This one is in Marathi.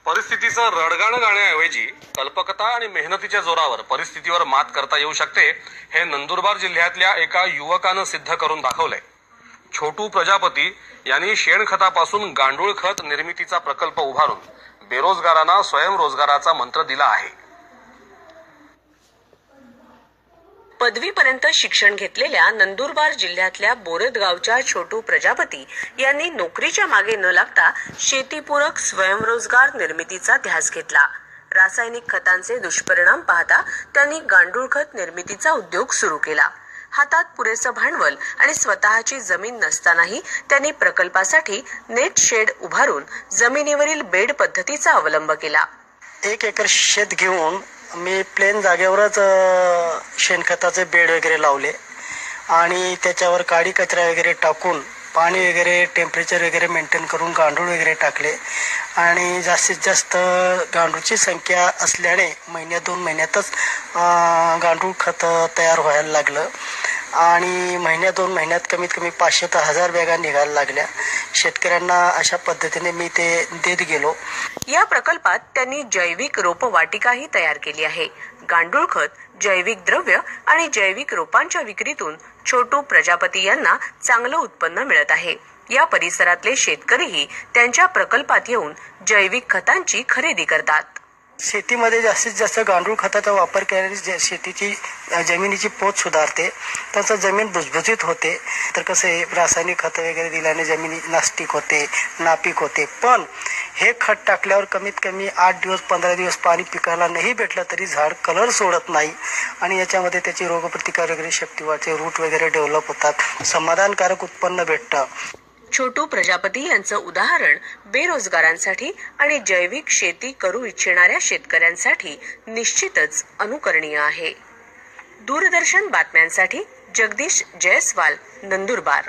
परिस्थितीचं रडगाणं गाण्याऐवजी कल्पकता आणि मेहनतीच्या जोरावर परिस्थितीवर मात करता येऊ शकते, हे नंदुरबार जिल्ह्यातल्या एका युवकानं सिद्ध करून दाखवलंय. छोटू प्रजापती यांनी शेणखतापासून गांडूळ खत निर्मितीचा प्रकल्प उभारून बेरोजगारांना स्वयंरोजगाराचा मंत्र दिला आहे. पदवीपर्यंत शिक्षण घेतलेल्या नंदुरबार जिल्ह्यातल्या बोरदगावच्या छोटू प्रजापती यांनी नोकरीच्या मागे न लागता शेतीपूरक स्वयंरोजगार निर्मितीचा ध्यास घेतला. रासायनिक खतांचे दुष्परिणाम पाहता त्यांनी गांडूळ खत निर्मितीचा उद्योग सुरू केला. हातात पुरेसं भांडवल आणि स्वतःची जमीन नसतानाही त्यांनी प्रकल्पासाठी नेट शेड उभारून जमिनीवरील बेड पद्धतीचा अवलंब केला. 1 एकर शेत घेऊन मी प्लेन जागेवरच शेणखताचे बेड वगैरे लावले आणि त्याच्यावर काडी कचरा वगैरे टाकून पाणी वगैरे टेम्परेचर वगैरे मेंटेन करून गांडूळ वगैरे टाकले आणि जास्तीत जास्त गांडूळची संख्या असल्याने 1-2 महिन्यातच गांडूळ खत तयार व्हायला लागलं आणि 1-2 महिन्यात कमीत कमी 500 ते 1000 बॅगा निघायला लागल्या. शेतकऱ्यांना अशा पद्धतीने मी ते देत गेलो. या प्रकल्पात त्यांनी जैविक रोपवाटिकाही तयार केली आहे. गांडूळ खत, जैविक द्रव्य आणि जैविक रोपांच्या विक्रीतून छोटू प्रजापती यांना चांगलं उत्पन्न मिळत आहे. या परिसरातले शेतकरीही त्यांच्या प्रकल्पात येऊन जैविक खतांची खरेदी करतात. शेतीमध्ये जास्तीत जास्त गांडूळ खताचा वापर केल्याने शेतीची जमिनीची पोत सुधारते, त्याचं जमीन भुसभुशीत होते. तर कसं आहे, रासायनिक खतं वगैरे दिल्याने जमिनी नास्तिक होते, नापीक होते. पण हे खत टाकल्यावर कमीत कमी 8 दिवस 15 दिवस पाणी पिकाला नाही भेटलं तरी झाड कलर सोडत नाही आणि याच्यामध्ये त्याची रोगप्रतिकार वगैरे शक्ती वाढते, रूट वगैरे डेव्हलप होतात, समाधानकारक उत्पन्न भेटतं. छोटू प्रजापती यांचं उदाहरण बेरोजगारांसाठी आणि जैविक शेती करू इच्छिणाऱ्या शेतकऱ्यांसाठी निश्चितच अनुकरणीय आहे. दूरदर्शन बातम्यांसाठी जगदीश जयस्वाल, नंदुरबार.